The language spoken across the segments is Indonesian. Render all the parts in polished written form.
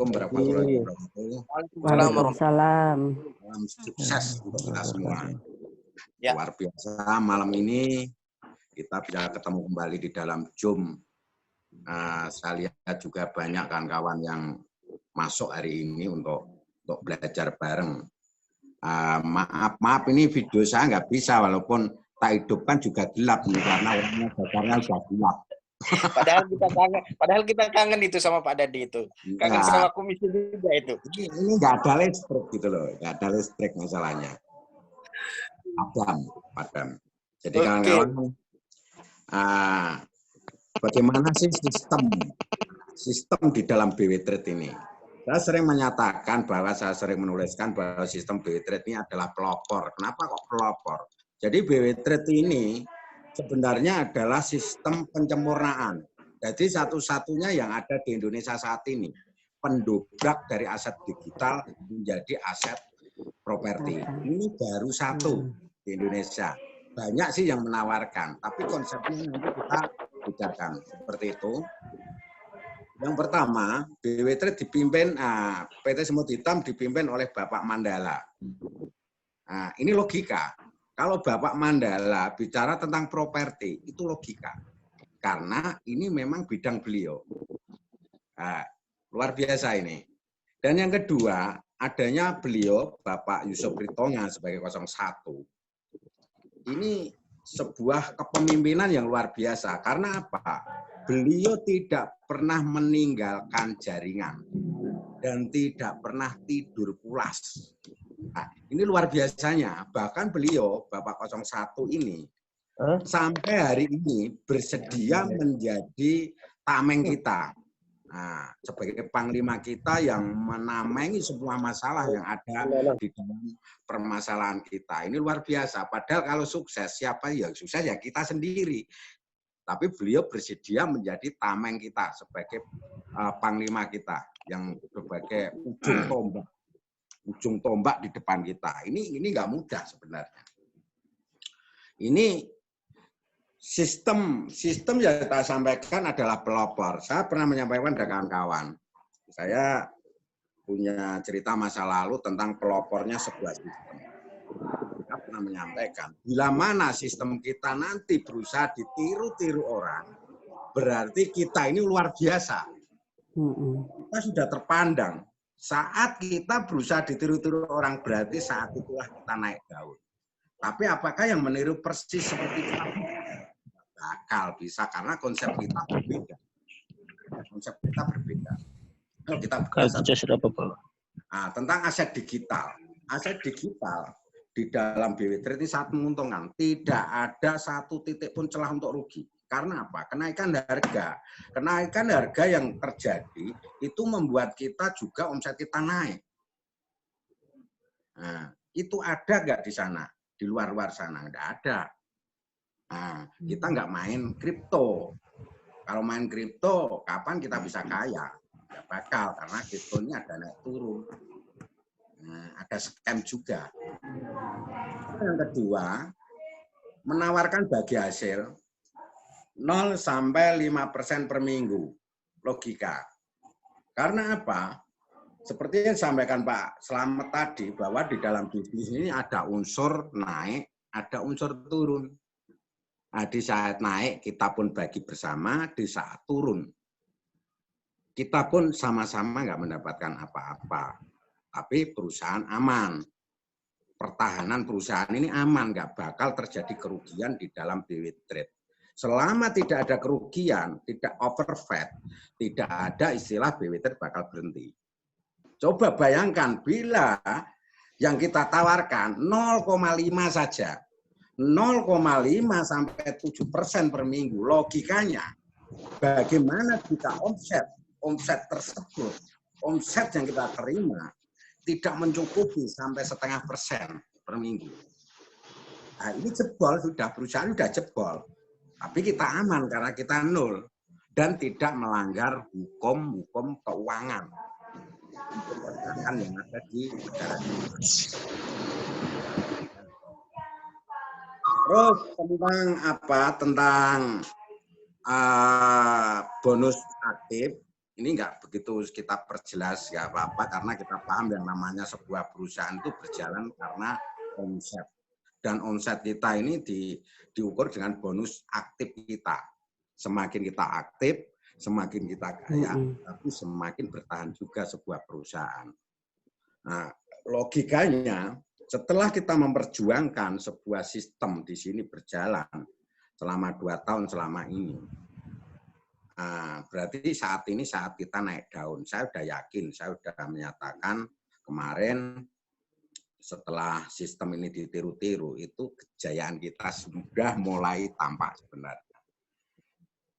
Assalamualaikum warahmatullahi wabarakatuh. Waalaikumsalam. Salam sukses untuk kita semua. Ya. Luar biasa malam ini kita bisa ketemu kembali di dalam Zoom. Saya lihat juga banyak kawan-kawan yang masuk hari ini untuk belajar bareng. Maaf ini video saya nggak bisa, walaupun tak hidupkan juga gelap nih, karena orangnya bakarnya sudah gelap. Padahal kita kangen itu sama Pak Dadi itu. Kangen sama komisi juga itu. Ini nggak ada listrik gitu loh, nggak ada listrik masalahnya. Padam. Jadi kawan-kawan, bagaimana sih sistem di dalam BW Trade ini? Saya sering menyatakan bahwa saya sering menuliskan bahwa sistem BW Trade ini adalah pelopor. Kenapa kok pelopor? Jadi BW Trade ini sebenarnya adalah sistem penyempurnaan. Jadi satu-satunya yang ada di Indonesia saat ini. Pendobrak dari aset digital menjadi aset properti. Ini baru satu di Indonesia. Banyak sih yang menawarkan, tapi konsepnya nanti kita bicarakan. Seperti itu. Yang pertama, BW Trade dipimpin, PT Semut Hitam dipimpin oleh Bapak Mandala. Nah, ini logika. Kalau Bapak Mandala bicara tentang properti, itu logika. Karena ini memang bidang beliau. Nah, luar biasa ini. Dan yang kedua, adanya beliau, Bapak Yusuf Ritonga sebagai 01. Ini sebuah kepemimpinan yang luar biasa. Karena apa? Beliau tidak pernah meninggalkan jaringan. Dan tidak pernah tidur pulas. Nah, ini luar biasanya. Bahkan beliau, Bapak 01 ini, sampai hari ini bersedia menjadi tameng kita. Nah, sebagai panglima kita yang menamengi semua masalah yang ada di dalam permasalahan kita. Ini luar biasa. Padahal kalau sukses, siapa yang sukses ya kita sendiri. Tapi beliau bersedia menjadi tameng kita sebagai panglima kita yang sebagai ujung tombak di depan kita. Ini nggak mudah sebenarnya. Ini sistem yang saya sampaikan adalah pelopor. Saya pernah menyampaikan ke kawan-kawan. Saya punya cerita masa lalu tentang pelopornya sebuah sistem. Saya pernah menyampaikan, bila mana sistem kita nanti berusaha ditiru-tiru orang, berarti kita ini luar biasa. Kita sudah terpandang. Saat kita berusaha ditiru-tiru orang, berarti saat itulah kita naik daun. Tapi apakah yang meniru persis seperti kita? Bakal bisa, karena konsep kita berbeda. Konsep kita berbeda. Kalau kita tentang aset digital. Aset digital di dalam BW Trade ini sangat menguntungkan. Tidak ada satu titik pun celah untuk rugi. Karena apa? Kenaikan harga. Kenaikan harga yang terjadi itu membuat kita juga omset kita naik. Nah, itu ada nggak di sana? Di luar-luar sana? Nggak ada. Nah, kita nggak main kripto. Kalau main kripto, kapan kita bisa kaya? Nggak bakal, karena kripto ini ada naik turun. Nah, ada scam juga. Yang kedua, menawarkan bagi hasil 0 sampai 5% per minggu. Logika. Karena apa? Seperti yang disampaikan Pak Slamet tadi, bahwa di dalam bisnis ini ada unsur naik, ada unsur turun. Nah, di saat naik, kita pun bagi bersama, di saat turun. Kita pun sama-sama nggak mendapatkan apa-apa. Tapi perusahaan aman. Pertahanan perusahaan ini aman, nggak bakal terjadi kerugian di dalam BW Trade. Selama tidak ada kerugian, tidak overfed, tidak ada istilah BW Trade bakal berhenti. Coba bayangkan bila yang kita tawarkan 0,5 saja. 0,5 sampai 7% per minggu. Logikanya, bagaimana kita omset tersebut, omset yang kita terima, tidak mencukupi sampai 0,5% per minggu. Nah, ini jebol, perusahaan sudah jebol. Tapi kita aman karena kita 0 dan tidak melanggar hukum keuangan. Hukum yang ada di negara ini. Terus tentang apa? Tentang bonus aktif. ini nggak begitu kita perjelas, nggak apa-apa, karena kita paham yang namanya sebuah perusahaan itu berjalan karena omset. Dan omset kita ini diukur dengan bonus aktif kita. Semakin kita aktif, semakin kita kaya, tapi semakin bertahan juga sebuah perusahaan. Nah, logikanya, setelah kita memperjuangkan sebuah sistem di sini berjalan selama 2 tahun selama ini, nah, berarti saat ini saat kita naik daun. Saya sudah yakin, saya sudah menyatakan kemarin setelah sistem ini ditiru-tiru, itu kejayaan kita sudah mulai tampak sebenarnya.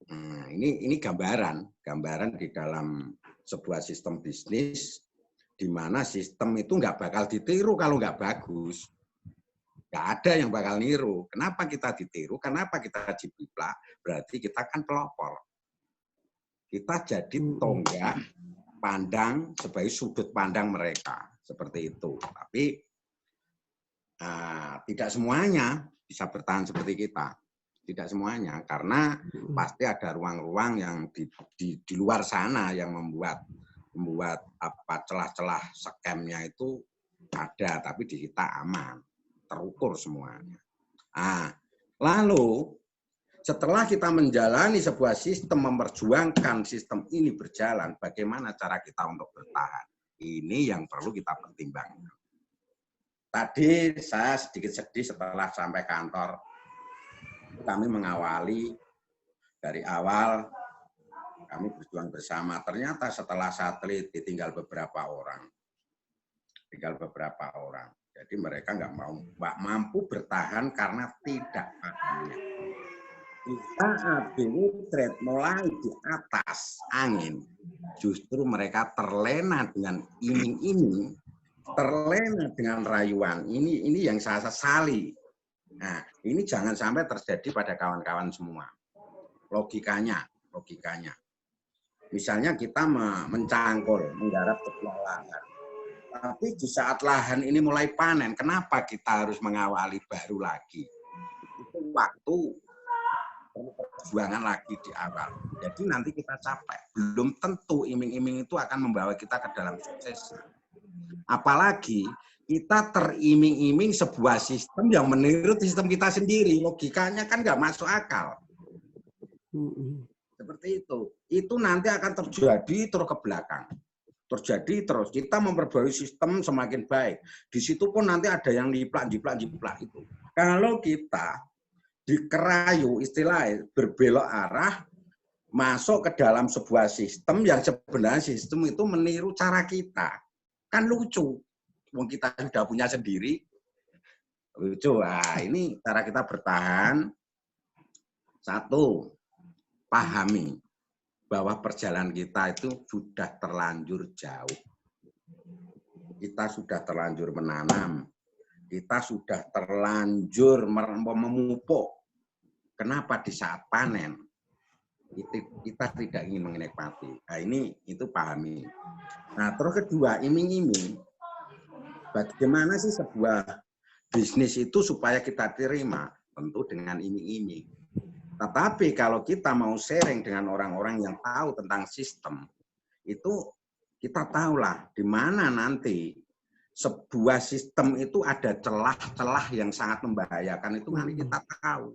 Nah, ini gambaran di dalam sebuah sistem bisnis, di mana sistem itu nggak bakal ditiru kalau nggak bagus. Nggak ada yang bakal niru. Kenapa kita ditiru? Kenapa kita jiplak? Berarti kita kan pelopor. Kita jadi tonggak pandang sebagai sudut pandang mereka. Seperti itu. Tapi tidak semuanya bisa bertahan seperti kita. Tidak semuanya. Karena pasti ada ruang-ruang yang di luar sana yang membuat apa celah-celah scam-nya itu ada. Tapi di kita aman. Terukur semuanya. Nah, lalu setelah kita menjalani sebuah sistem, memperjuangkan sistem ini berjalan, bagaimana cara kita untuk bertahan? Ini yang perlu kita pertimbangkan. Tadi saya sedikit sedih setelah sampai kantor. Kami mengawali dari awal, kami berjuang bersama. Ternyata setelah satelit ditinggal beberapa orang. Jadi mereka nggak mampu bertahan karena tidak pahamnya. Di saat BW mulai di atas angin, justru mereka terlena dengan iming-iming, terlena dengan rayuan. Ini yang saya sesali. Nah, ini jangan sampai terjadi pada kawan-kawan semua. Logikanya. Misalnya kita mencangkul, menggarap sebuah lahan. Tapi di saat lahan ini mulai panen, kenapa kita harus mengawali baru lagi? Itu waktu perjuangan lagi di awal. Jadi nanti kita capek. Belum tentu iming-iming itu akan membawa kita ke dalam sukses. Apalagi kita teriming-iming sebuah sistem yang meniru sistem kita sendiri. Logikanya kan nggak masuk akal. Seperti itu. Itu nanti akan terjadi terus ke belakang. Terjadi terus. Kita memperbarui sistem semakin baik. Di situ pun nanti ada yang jiplak itu. Kalau kita dikerayu istilahnya berbelok arah masuk ke dalam sebuah sistem yang sebenarnya sistem itu meniru cara kita. Kan lucu. Wong kita sudah punya sendiri. Lucu. Nah, ini cara kita bertahan. Satu, pahami bahwa perjalanan kita itu sudah terlanjur jauh. Kita sudah terlanjur menanam. Kita sudah terlanjur memupuk. Kenapa di saat panen kita tidak ingin menikmati? Nah, itu pahami. Nah, terus kedua, iming-iming. Bagaimana sih sebuah bisnis itu supaya kita terima? Tentu dengan iming-iming. Tetapi kalau kita mau sharing dengan orang-orang yang tahu tentang sistem, itu kita tahulah di mana nanti sebuah sistem itu ada celah-celah yang sangat membahayakan, itu nanti kita tahu.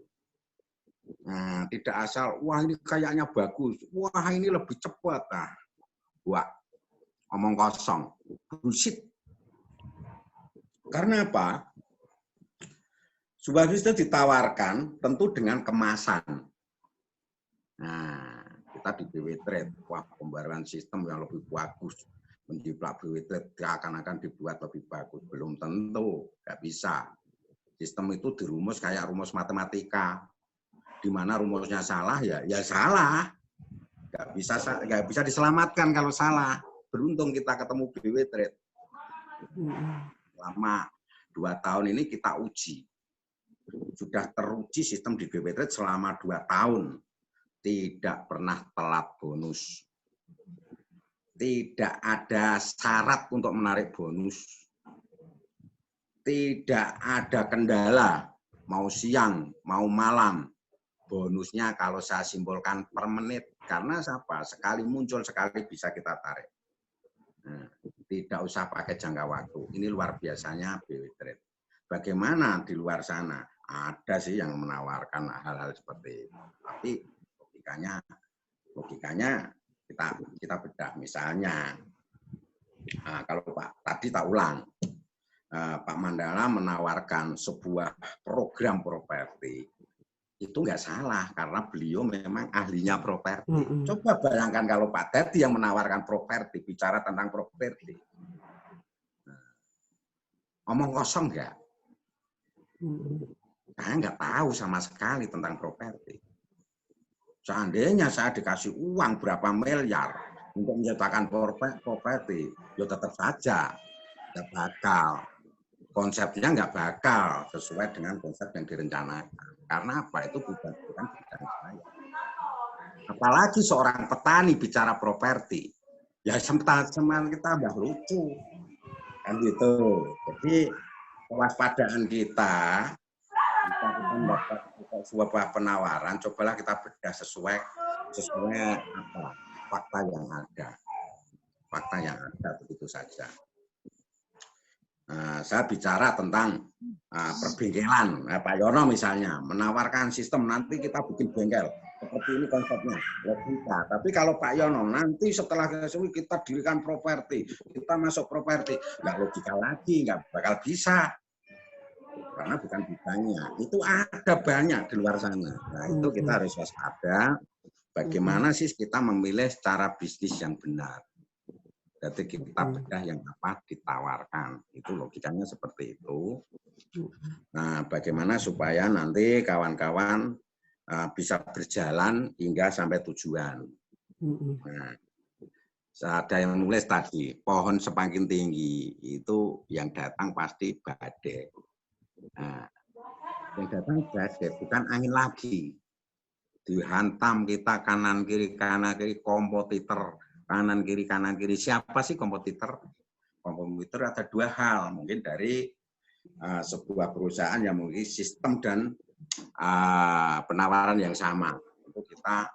Nah, tidak asal, wah ini kayaknya bagus, wah ini lebih cepat. Nah, wah, omong kosong, bullshit. Karena apa? Sebuah bisnis ditawarkan tentu dengan kemasan. Nah, kita di BW Trade, wah pembaruan sistem yang lebih bagus. Menjiplak BW Trade akan dibuat lebih bagus. Belum tentu, nggak bisa. Sistem itu dirumus kayak rumus matematika. Di mana rumusnya salah, ya salah. Nggak bisa diselamatkan kalau salah. Beruntung kita ketemu BW Trade. Selama 2 tahun ini kita uji. Sudah teruji sistem di BW Trade selama 2 tahun. Tidak pernah telat bonus. Tidak ada syarat untuk menarik bonus. Tidak ada kendala. Mau siang, mau malam. Bonusnya kalau saya simpulkan per menit. Karena siapa? Sekali muncul, sekali bisa kita tarik. Nah, tidak usah pakai jangka waktu. Ini luar biasanya BW Trade. Bagaimana di luar sana? Ada sih yang menawarkan hal-hal seperti itu. Tapi logikanya kita bedah. Misalnya, kalau Pak tadi tak ulang, Pak Mandala menawarkan sebuah program properti. Itu nggak salah karena beliau memang ahlinya properti. Coba bayangkan kalau Pak Dadi yang menawarkan properti, bicara tentang properti. Omong kosong nggak? Saya nggak tahu sama sekali tentang properti. Seandainya saya dikasih uang berapa miliar untuk menciptakan properti, ya tetap saja nggak bakal. Konsepnya nggak bakal sesuai dengan konsep yang direncanakan. Karena apa? Itu bukan bidang saya. Apalagi seorang petani bicara properti, ya semakin kita tambah lucu, kan gitu. Jadi kewaspadaan kita mendapat sebuah penawaran, cobalah kita bedah sesuai apa fakta yang ada begitu saja. Saya bicara tentang perbengkelan. Pak Yono misalnya menawarkan sistem nanti kita bikin bengkel seperti ini konsepnya logika. Tapi kalau Pak Yono nanti setelah kita dirikan properti, kita masuk properti, nggak logika lagi, nggak bakal bisa karena bukan bidangnya. Itu ada banyak di luar sana. Nah itu kita harus waspada. Bagaimana sih kita memilih cara bisnis yang benar? Jadi kita bedah yang apa ditawarkan. Itu logikanya seperti itu. Nah, bagaimana supaya nanti kawan-kawan bisa berjalan hingga sampai tujuan. Nah, ada yang nulis tadi, pohon semakin tinggi, itu yang datang pasti badai. Nah, yang datang badai, bukan angin lagi. Dihantam kita kanan kiri kompetitor. Kanan kiri siapa sih kompetitor? Kompetitor ada dua hal, mungkin dari sebuah perusahaan yang memiliki sistem dan penawaran yang sama. Itu kita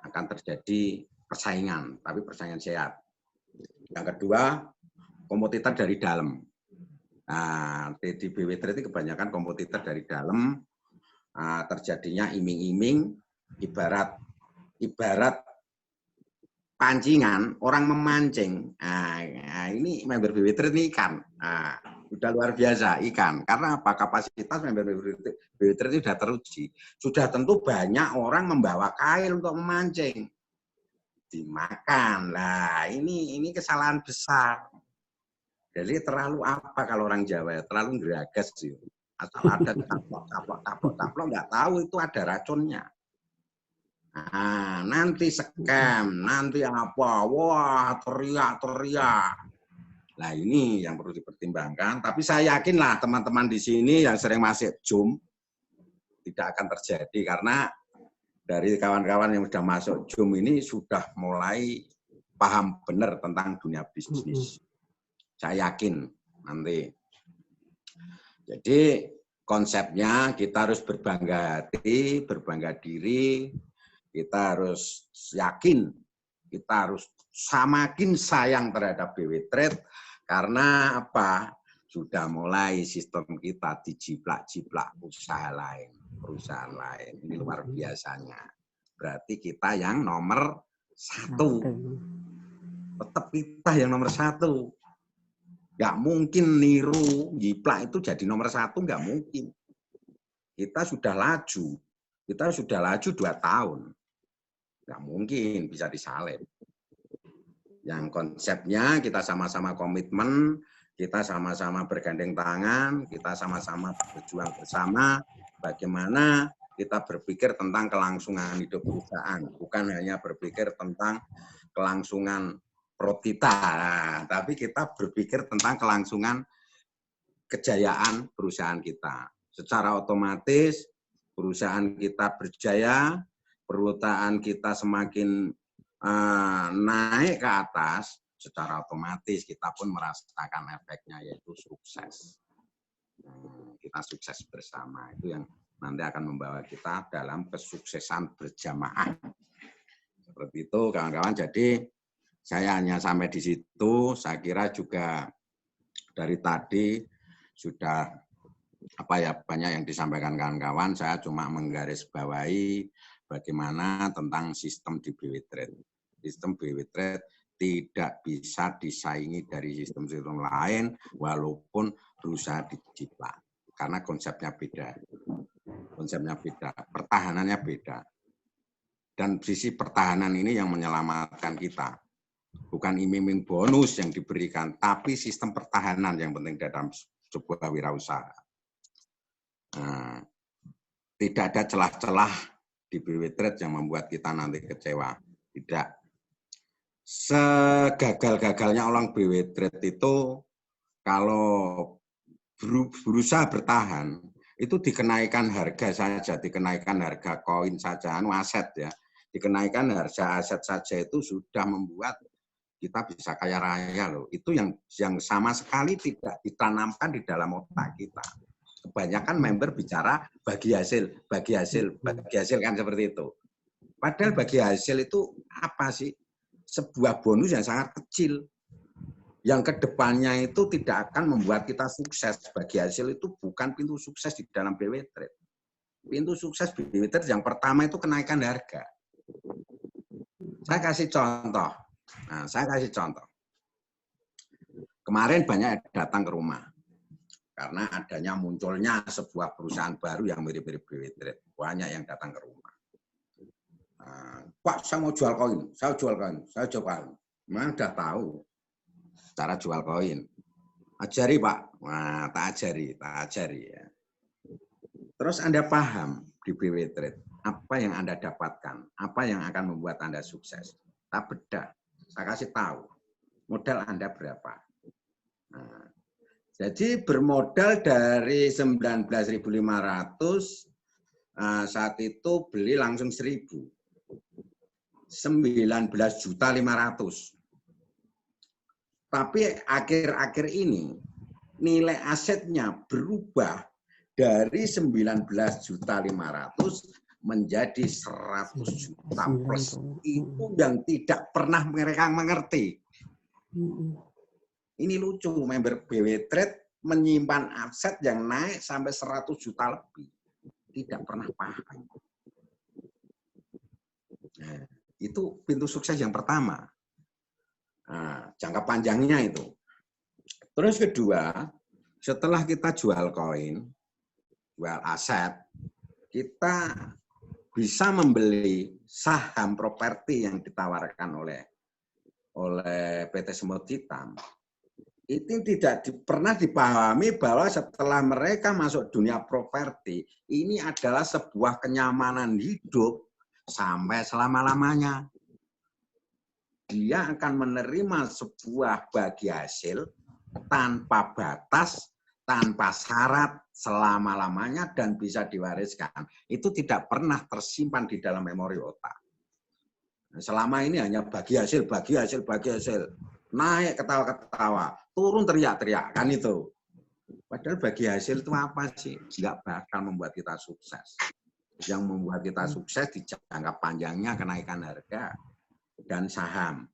akan terjadi persaingan, tapi persaingan sehat. Yang kedua, kompetitor dari dalam. Nah, di BW Trade kebanyakan kompetitor dari dalam, terjadinya iming-iming, ibarat pancingan, orang memancing. Nah, ini member BW Trade ini ikan. Sudah luar biasa ikan. Karena apa? Kapasitas member BW Trade ini sudah teruji. Sudah tentu banyak orang membawa kail untuk memancing. Dimakan. Lah, ini kesalahan besar. Jadi terlalu apa kalau orang Jawa? Terlalu geragas sih. Asal ada taplok, nggak tahu itu ada racunnya. Nah, nanti scam, nanti apa? Wah, teriak. Nah, ini yang perlu dipertimbangkan. Tapi saya yakinlah teman-teman di sini yang sering masuk Zoom tidak akan terjadi karena dari kawan-kawan yang sudah masuk Zoom ini sudah mulai paham benar tentang dunia bisnis. Saya yakin nanti. Jadi konsepnya kita harus berbangga hati, berbangga diri. Kita harus yakin, kita harus semakin sayang terhadap BW Trade karena apa? Sudah mulai sistem kita dijiplak-jiplak perusahaan lain. Ini luar biasanya. Berarti kita yang nomor 1. Tetap kita yang nomor 1. Nggak mungkin niru, jiplak itu jadi nomor 1, nggak mungkin. Kita sudah laju 2 tahun. Nggak mungkin bisa disalib. Yang konsepnya kita sama-sama komitmen, kita sama-sama bergandeng tangan, kita sama-sama berjuang bersama, bagaimana kita berpikir tentang kelangsungan hidup perusahaan, bukan hanya berpikir tentang kelangsungan perut kita, tapi kita berpikir tentang kelangsungan kejayaan perusahaan kita. Secara otomatis perusahaan kita berjaya, perusahaan kita semakin naik ke atas, secara otomatis kita pun merasakan efeknya, yaitu sukses. Kita sukses bersama, itu yang nanti akan membawa kita dalam kesuksesan berjamaah. seperti itu kawan-kawan. Jadi saya hanya sampai di situ. Saya kira juga dari tadi sudah banyak yang disampaikan kawan-kawan. Saya cuma menggarisbawahi bagaimana tentang sistem di BW Trade. Sistem BW Trade tidak bisa disaingi dari sistem-sistem lain walaupun berusaha dijiplak. Karena konsepnya beda. Konsepnya beda, pertahanannya beda. Dan sisi pertahanan ini yang menyelamatkan kita. Bukan iming-iming bonus yang diberikan, tapi sistem pertahanan yang penting dalam sebuah wirausaha. Nah, tidak ada celah-celah di BW Trade yang membuat kita nanti kecewa. Tidak. Segagal-gagalnya orang BW Trade itu, kalau berusaha bertahan, itu dikenaikan harga saja, dikenaikan harga koin saja, aset ya. Dikenaikan harga aset saja itu sudah membuat kita bisa kaya raya loh. Itu yang sama sekali tidak ditanamkan di dalam otak kita. Kebanyakan member bicara bagi hasil kan seperti itu. Padahal bagi hasil itu apa sih? Sebuah bonus yang sangat kecil. Yang kedepannya itu tidak akan membuat kita sukses. Bagi hasil itu bukan pintu sukses di dalam BW Trade. Pintu sukses BW Trade yang pertama itu kenaikan harga. Saya kasih contoh. Kemarin banyak yang datang ke rumah. Karena adanya munculnya sebuah perusahaan baru yang mirip-mirip BW Trade. Banyak yang datang ke rumah. Pak, saya mau jual koin. Saya jual koin. Memang udah tahu cara jual koin. Ajari, Pak. Nah, tak ajari ya. Terus Anda paham di BW Trade apa yang Anda dapatkan, apa yang akan membuat Anda sukses. Tak bedah. Saya kasih tahu. Modal Anda berapa. Nah, jadi bermodal dari 19.500 saat itu beli langsung 1.000. 19.500.000. Tapi akhir-akhir ini nilai asetnya berubah dari 19.500.000 menjadi 100 juta plus. Itu yang tidak pernah mereka mengerti. Ini lucu, member BW Trade menyimpan aset yang naik sampai 100 juta lebih. Tidak pernah paham. Nah, itu pintu sukses yang pertama. Nah, jangka panjangnya itu. Terus kedua, setelah kita jual koin, jual aset, kita bisa membeli saham properti yang ditawarkan oleh PT Semut Hitam. Itu tidak pernah dipahami bahwa setelah mereka masuk dunia properti, ini adalah sebuah kenyamanan hidup sampai selama-lamanya. Dia akan menerima sebuah bagi hasil tanpa batas, tanpa syarat, selama-lamanya dan bisa diwariskan. Itu tidak pernah tersimpan di dalam memori otak. Selama ini hanya bagi hasil. Naik ketawa-ketawa, turun teriak-teriak, kan itu. Padahal bagi hasil itu apa sih? Nggak bakal membuat kita sukses. Yang membuat kita sukses di jangka panjangnya kenaikan harga dan saham.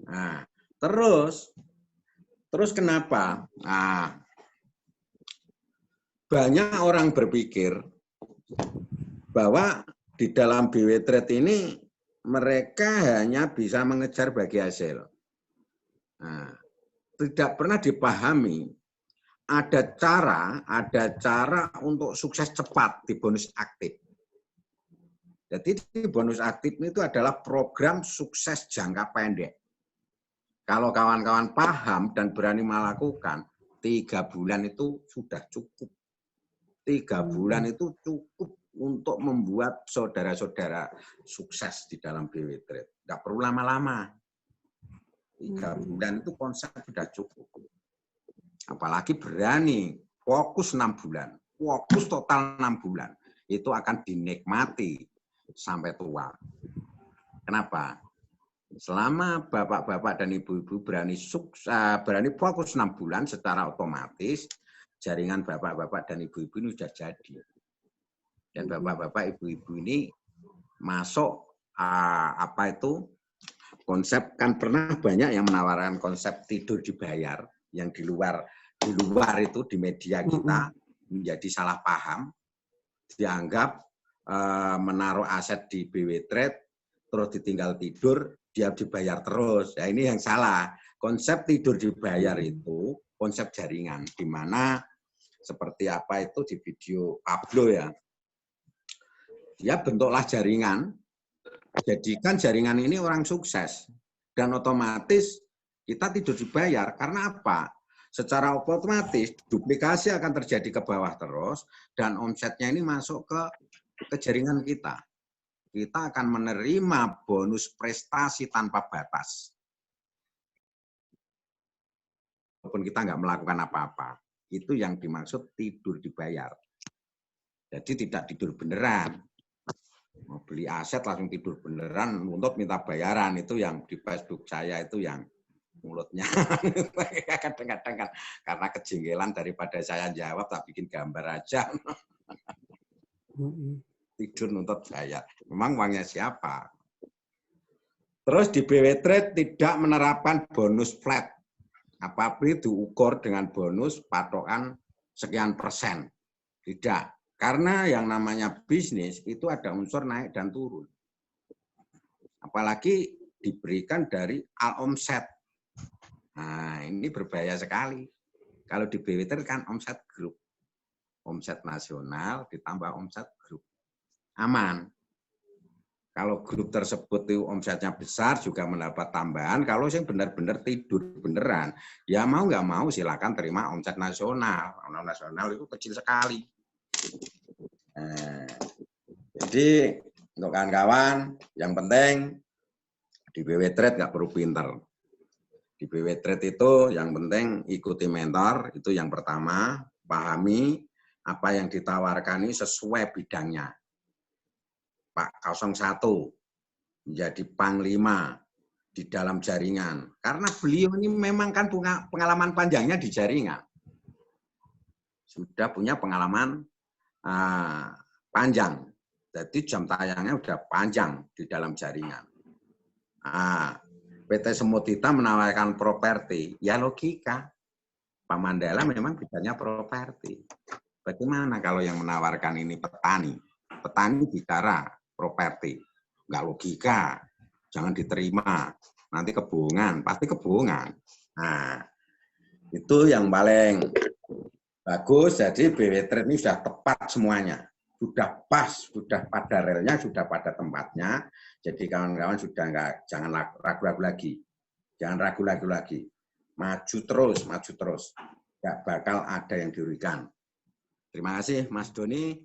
Nah, terus kenapa? Nah, banyak orang berpikir bahwa di dalam BW Trade ini mereka hanya bisa mengejar bagi hasil. Nah, tidak pernah dipahami ada cara untuk sukses cepat di bonus aktif. Jadi di bonus aktif itu adalah program sukses jangka pendek. Kalau kawan-kawan paham dan berani melakukan, 3 bulan itu sudah cukup. 3 bulan itu cukup untuk membuat saudara-saudara sukses di dalam BW Trade. Nggak perlu lama-lama. 3 bulan itu konsep sudah cukup. Apalagi berani, fokus 6 bulan. Fokus total 6 bulan. Itu akan dinikmati sampai tua. Kenapa? Selama bapak-bapak dan ibu-ibu berani fokus 6 bulan secara otomatis, jaringan bapak-bapak dan ibu-ibu ini sudah jadi. Dan bapak-bapak, ibu-ibu ini masuk apa itu konsep, kan pernah banyak yang menawarkan konsep tidur dibayar yang di luar itu di media kita menjadi salah paham, dianggap menaruh aset di BW Trade terus ditinggal tidur dia dibayar terus. Ya ini yang salah. Konsep tidur dibayar itu konsep jaringan, di mana seperti apa itu di video Pablo ya. Dia bentuklah jaringan, jadikan jaringan ini orang sukses. Dan otomatis kita tidur dibayar. Karena apa? Secara otomatis duplikasi akan terjadi ke bawah terus, dan omsetnya ini masuk ke jaringan kita. Kita akan menerima bonus prestasi tanpa batas. Walaupun kita nggak melakukan apa-apa. Itu yang dimaksud tidur dibayar. Jadi tidak tidur beneran. Mau beli aset langsung tidur beneran, nuntut minta bayaran. Itu yang di Facebook saya itu yang mulutnya kadang-kadang kan karena kejengkelan daripada saya jawab tak bikin gambar aja. Tidur nuntut bayar. Memang uangnya siapa? Terus di BW Trade tidak menerapkan bonus flat. Apabila diukur dengan bonus patokan sekian persen. Tidak. Karena yang namanya bisnis itu ada unsur naik dan turun. Apalagi diberikan dari omset. Nah, ini berbahaya sekali. Kalau di BW Trade kan omset grup. Omset nasional ditambah omset grup. Aman. Kalau grup tersebut itu omsetnya besar juga mendapat tambahan. Kalau yang benar-benar tidur beneran, ya mau nggak mau silakan terima omset nasional. Omset nasional itu kecil sekali. Nah, jadi untuk kawan-kawan, yang penting di BW Trade nggak perlu pinter. Di BW Trade itu yang penting ikuti mentor, itu yang pertama. Pahami apa yang ditawarkan ini sesuai bidangnya. Pak 01 menjadi panglima di dalam jaringan. Karena beliau ini memang kan punya pengalaman panjangnya di jaringan. Sudah punya pengalaman panjang. Jadi jam tayangnya udah panjang di dalam jaringan. PT Semut Hitam menawarkan properti, ya logika. Pak Mandala memang bidangnya properti. Bagaimana kalau yang menawarkan ini petani? Petani bicara properti, nggak logika, jangan diterima, nanti kebohongan, pasti kebohongan. Nah, itu yang paling bagus. Jadi BW Trade ini sudah tepat semuanya, sudah pas, sudah pada relnya, sudah pada tempatnya. Jadi kawan-kawan sudah jangan ragu-ragu lagi, jangan ragu-ragu lagi, maju terus, nggak bakal ada yang dirugikan. Terima kasih Mas Doni.